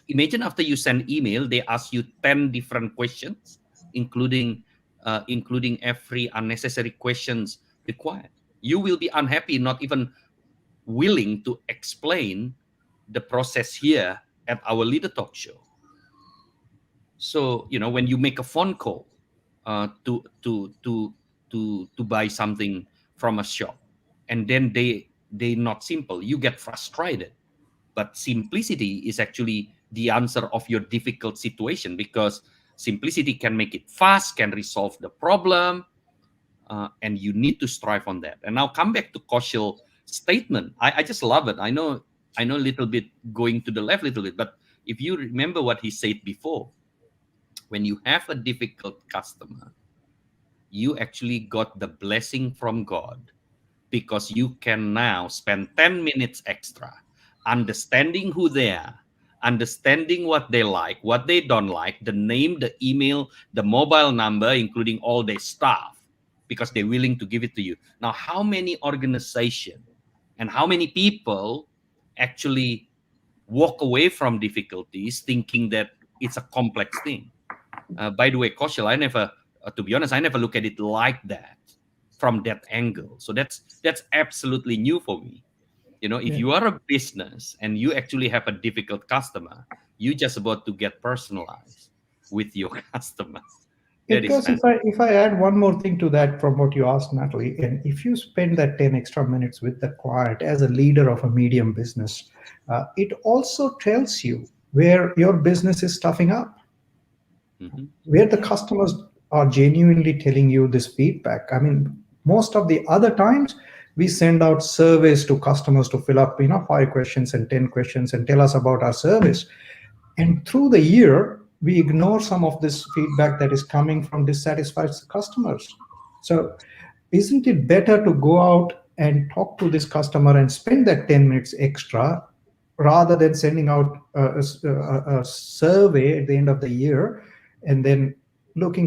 Imagine after you send email, they ask you 10 different questions, including every unnecessary questions required. You will be unhappy, not even willing to explain the process here at our Leader Talk show. So, when you make a phone call to buy something from a shop, and then they not simple, you get frustrated. But simplicity is actually the answer of your difficult situation, because simplicity can make it fast, can resolve the problem, and you need to strive on that. And now come back to Kaushal's statement. I just love it. I know a little bit going to the left a little bit, but if you remember what he said before, when you have a difficult customer, you actually got the blessing from God, because you can now spend 10 minutes extra understanding who they are, understanding what they like, what they don't like, the name, the email, the mobile number, including all their staff, because they're willing to give it to you. Now, how many organizations and how many people actually walk away from difficulties thinking that it's a complex thing? By the way, Kaushal, to be honest, I never look at it like that, from that angle. So that's absolutely new for me. If you are a business and you actually have a difficult customer, you just about to get personalized with your customer. Because if I add one more thing to that from what you asked, Natalie, and if you spend that 10 extra minutes with the client as a leader of a medium business, it also tells you where your business is stuffing up, where the customers are genuinely telling you this feedback. I mean, most of the other times we send out surveys to customers to fill up 5 questions and 10 questions and tell us about our service, and through the year we ignore some of this feedback that is coming from dissatisfied customers. So isn't it better to go out and talk to this customer and spend that 10 minutes extra, rather than sending out a survey at the end of the year and then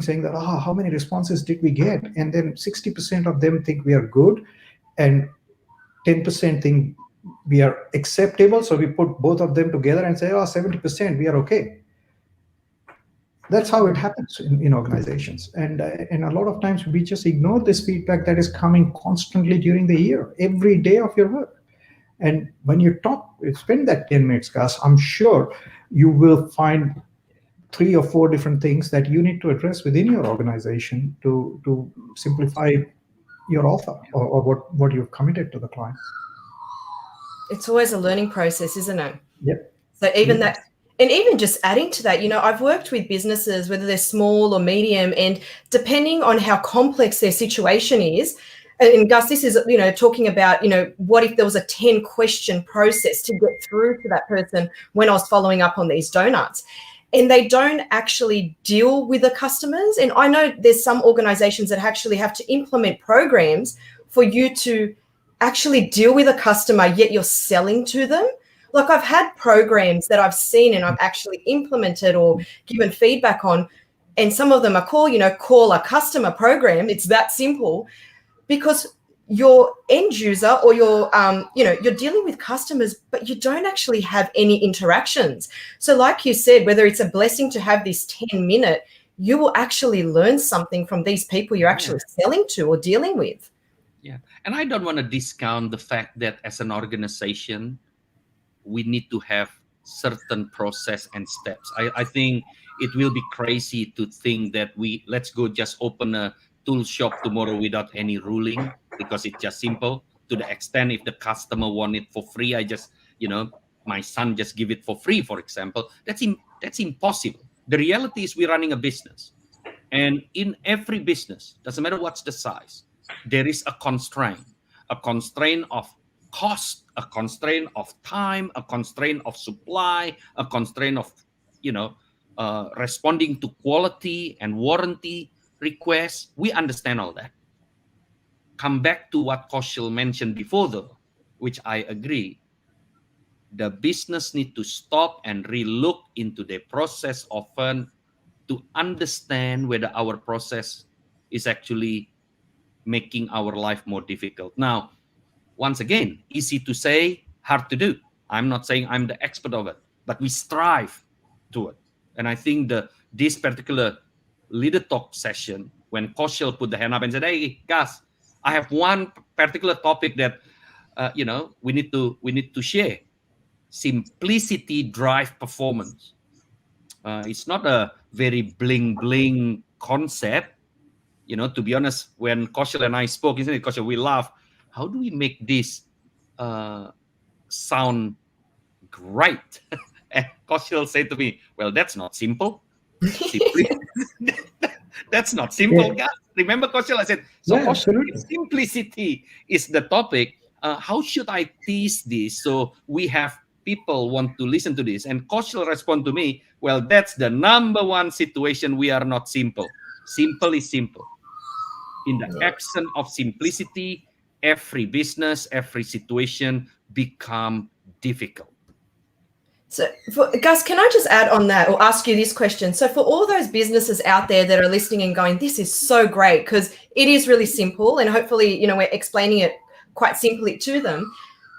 saying that, how many responses did we get? And then 60% of them think we are good and 10% think we are acceptable. So we put both of them together and say, 70% we are okay. That's how it happens in organizations. And a lot of times we just ignore this feedback that is coming constantly during the year, every day of your work. And when you spend that 10 minutes, Gus, I'm sure you will find 3 or 4 different things that you need to address within your organization to simplify your offer or what you've committed to the client. It's always a learning process, isn't it? Yep. So even that, and even just adding to that, I've worked with businesses, whether they're small or medium, and depending on how complex their situation is, and Gus, this is, talking about, what if there was a 10-question process to get through to that person when I was following up on these donuts, and they don't actually deal with the customers. And I know there's some organizations that actually have to implement programs for you to actually deal with a customer, yet you're selling to them. Like, I've had programs that I've seen and I've actually implemented or given feedback on, and some of them are call a customer program. It's that simple, because your end user or your, you're dealing with customers, but you don't actually have any interactions. So like you said, whether it's a blessing to have this 10-minute, you will actually learn something from these people you're actually selling to or dealing with. Yeah. And I don't want to discount the fact that as an organization, we need to have certain process and steps. I think it will be crazy to think that let's go just open a tool shop tomorrow without any ruling, because it's just simple. To the extent if the customer want it for free, I just, my son just give it for free, for example. That's impossible. The reality is we're running a business. And in every business, doesn't matter what's the size, there is a constraint of cost, a constraint of time, a constraint of supply, a constraint of, responding to quality and warranty requests. We understand all that. Come back to what Kaushal mentioned before, though, which I agree. The business need to stop and relook into the process often to understand whether our process is actually making our life more difficult. Now, once again, easy to say, hard to do. I'm not saying I'm the expert of it, but we strive to it. And I think this particular leader talk session, when Kaushal put the hand up and said, "Hey, guys, I have one particular topic that we need to share. Simplicity drive performance." It's not a very bling concept. To be honest, when Kaushal and I spoke, isn't it, Kaushal, we laugh. How do we make this sound great? And Kaushal said to me, "Well, that's not simple." That's not simple, guys. Remember, Kaushal, I said, so Kaushal, if simplicity is the topic, how should I tease this so we have people want to listen to this? And Kaushal respond to me, "Well, that's the number one situation we are not simple. Simple is simple. In the absence of simplicity, every business, every situation become difficult." So, Gus, can I just add on that or ask you this question? So for all those businesses out there that are listening and going, this is so great, because it is really simple, and hopefully, we're explaining it quite simply to them.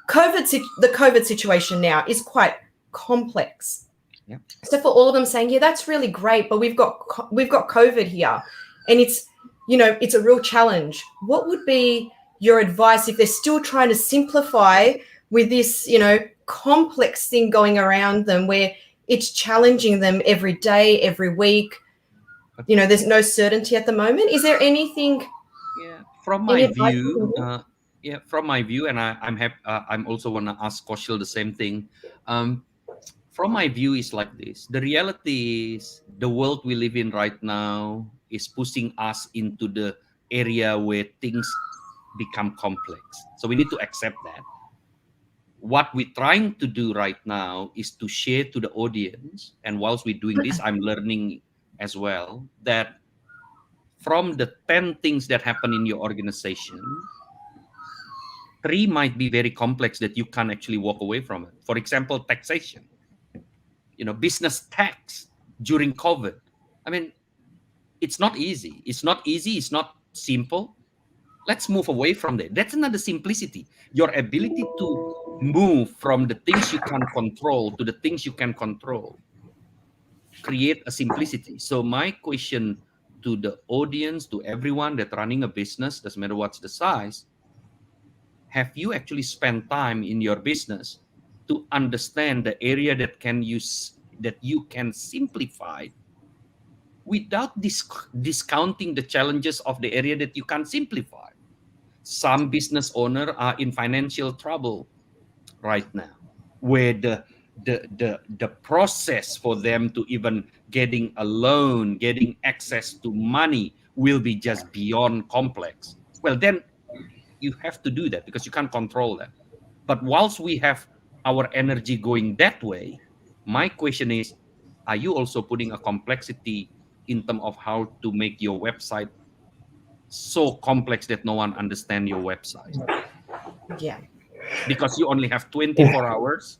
The COVID situation now is quite complex. Yeah. So for all of them saying, yeah, that's really great, but we've got COVID here, and it's a real challenge. What would be your advice if they're still trying to simplify with this, complex thing going around them where it's challenging them every day, every week? There's no certainty at the moment. Is there anything? Yeah, from my view, and I'm happy. I'm also want to ask Kaushal the same thing. From my view, is like this. The reality is the world we live in right now is pushing us into the area where things become complex. So we need to accept that. What we're trying to do right now is to share to the audience, and whilst we're doing this, I'm learning as well, that from the 10 things that happen in your organization, 3 might be very complex that you can't actually walk away from it. For example, taxation, business tax during COVID. I mean, it's not easy. It's not simple. Let's move away from that. That's another simplicity. Your ability to move from the things you can control to the things you can control. Create a simplicity. So my question to the audience, to everyone that's running a business, doesn't matter what's the size, have you actually spent time in your business to understand the area that you can simplify without discounting the challenges of the area that you can simplify? Some business owners are in financial trouble right now, where the process for them to even getting a loan, getting access to money will be just beyond complex. Well, then you have to do that because you can't control that. But whilst we have our energy going that way, my question is, are you also putting a complexity in terms of how to make your website so complex that no one understands your website? Yeah. Because you only have 24 hours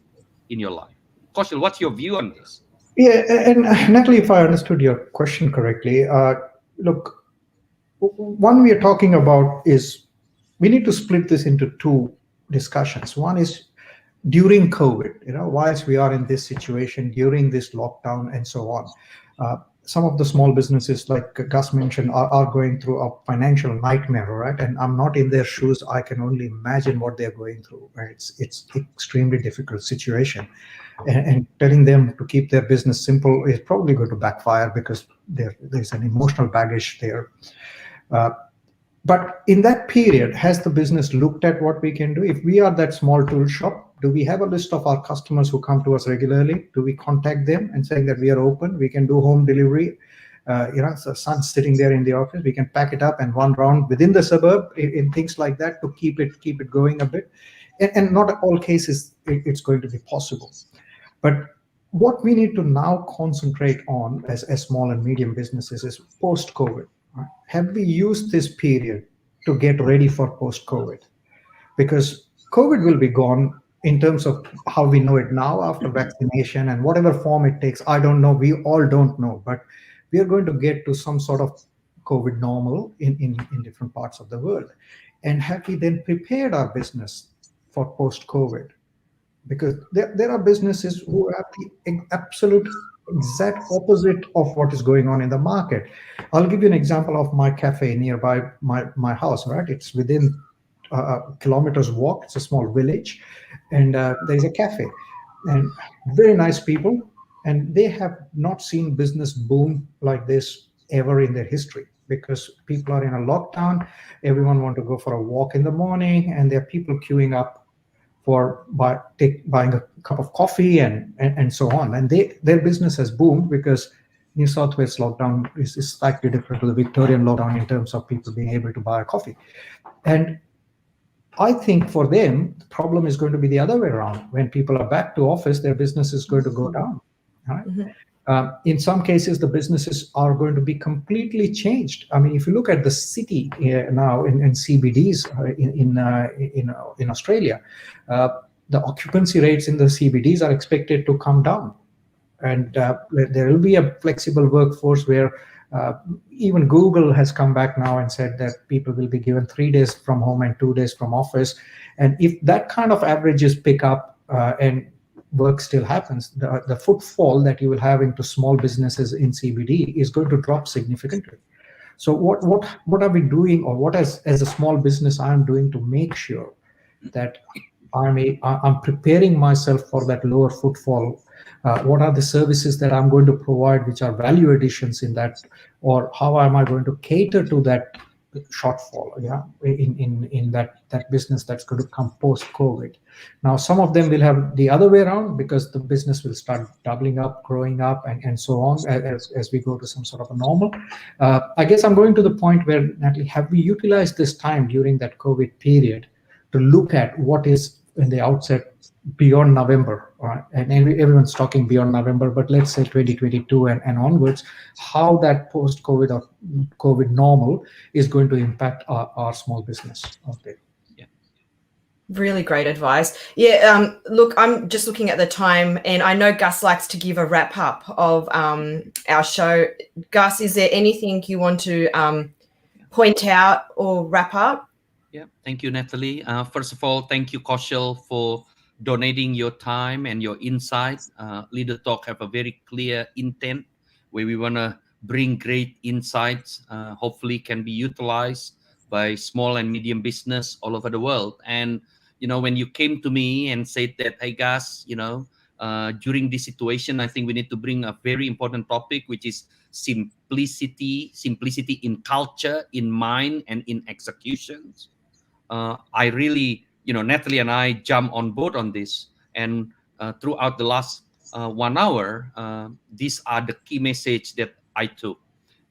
in your life. Kaushal, what's your view on this? Yeah, and Natalie, if I understood your question correctly, look, one we are talking about is we need to split this into 2 discussions. One is during COVID, whilst we are in this situation, during this lockdown and so on. some of the small businesses, like Gus mentioned, are going through a financial nightmare, right? And I'm not in their shoes. I can only imagine what they're going through. Right? It's extremely difficult situation, and telling them to keep their business simple is probably going to backfire because there's an emotional baggage there. Uh, but in that period, has the business looked at what we can do? If we are that small tool shop, do we have a list of our customers who come to us regularly? Do we contact them and saying that we are open, we can do home delivery? So son's sitting there in the office, we can pack it up and one round within the suburb in things like that to keep it going a bit. And not all cases it's going to be possible. But what we need to now concentrate on as small and medium businesses is post-COVID. Right? Have we used this period to get ready for post-COVID? Because COVID will be gone in terms of how we know it now after vaccination and whatever form it takes. I don't know. We all don't know. But we are going to get to some sort of COVID normal in different parts of the world. And have we then prepared our business for post-COVID? Because there are businesses who have the absolute exact opposite of what is going on in the market. I'll give you an example of my cafe nearby my house, right? It's within kilometers walk. It's a small village, and there is a cafe, and very nice people, and they have not seen business boom like this ever in their history because people are in a lockdown. Everyone want to go for a walk in the morning, and there are people queuing up for buying a cup of coffee and so on. And their business has boomed because New South Wales lockdown is slightly different to the Victorian lockdown in terms of people being able to buy a coffee. And I think for them, the problem is going to be the other way around. When people are back to office, their business is going to go down. Right? In some cases, the businesses are going to be completely changed. I mean, if you look at the city now in CBDs in Australia, the occupancy rates in the CBDs are expected to come down. And there will be a flexible workforce where even Google has come back now and said that people will be given 3 days from home and 2 days from office. And if that kind of averages pick up and work still happens, the footfall that you will have into small businesses in CBD is going to drop significantly. So what are we doing, or what as a small business I am doing to make sure that I'm preparing myself for that lower footfall? What are the services that I'm going to provide which are value additions in that, or how am I going to cater to that shortfall in that business that's going to come post COVID? Now some of them will have the other way around because the business will start doubling up, growing up, and so on as we go to some sort of a normal. I guess I'm going to the point where, Natalie, have we utilized this time during that COVID period to look at what is in the outset beyond November, right? And everyone's talking beyond November, but let's say 2022 and onwards, how that post-COVID or COVID normal is going to impact our small business out there. Yeah. Really great advice. Yeah, look, I'm just looking at the time, and I know Gus likes to give a wrap up of our show. Gus, is there anything you want to point out or wrap up? Yeah, thank you, Natalie. First of all, thank you, Kaushal, for donating your time and your insight. Leader Talk have a very clear intent where we want to bring great insights, hopefully can be utilized by small and medium business all over the world. And, when you came to me and said that, hey, guys, during this situation, I think we need to bring a very important topic, which is simplicity in culture, in mind, and in executions. I really, Natalie and I jump on board on this. And throughout the last 1 hour, these are the key message that I took.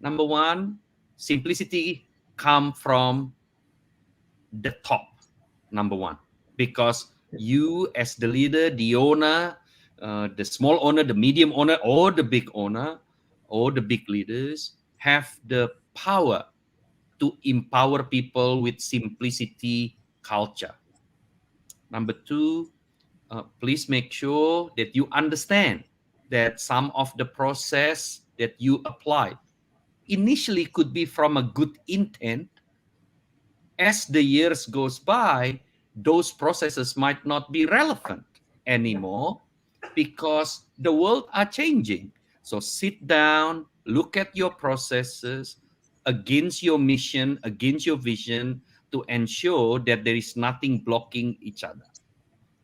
Number one, simplicity come from the top, number one, because you as the leader, the owner, the small owner, the medium owner, or the big owner, or the big leaders have the power to empower people with simplicity culture. Number two, please make sure that you understand that some of the process that you apply initially could be from a good intent. As the years goes by, those processes might not be relevant anymore because the world are changing. So sit down, look at your processes against your mission, against your vision, to ensure that there is nothing blocking each other.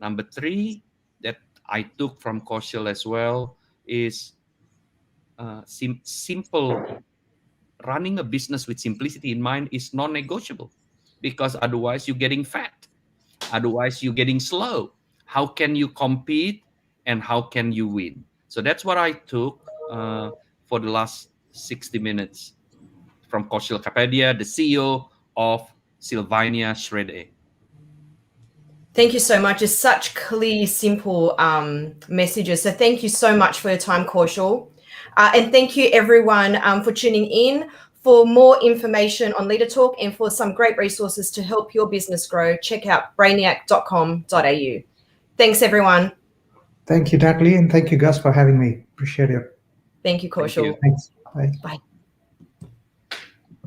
Number 3 that I took from Kaushal as well is simple. Running a business with simplicity in mind is non-negotiable, because otherwise you're getting fat. Otherwise you're getting slow. How can you compete and how can you win? So that's what I took for the last 60 minutes from Kaushal Kapadia, the CEO of Sylvania-Schréder. Thank you so much. It's such clear, simple messages. So thank you so much for your time, Kaushal. And thank you everyone for tuning in. For more information on Leader Talk and for some great resources to help your business grow, check out brainiact.com.au. Thanks, everyone. Thank you, Natalie, and thank you, Gus, for having me. Appreciate it. Thank you, Kaushal. Thank you. Thanks. Bye. Bye.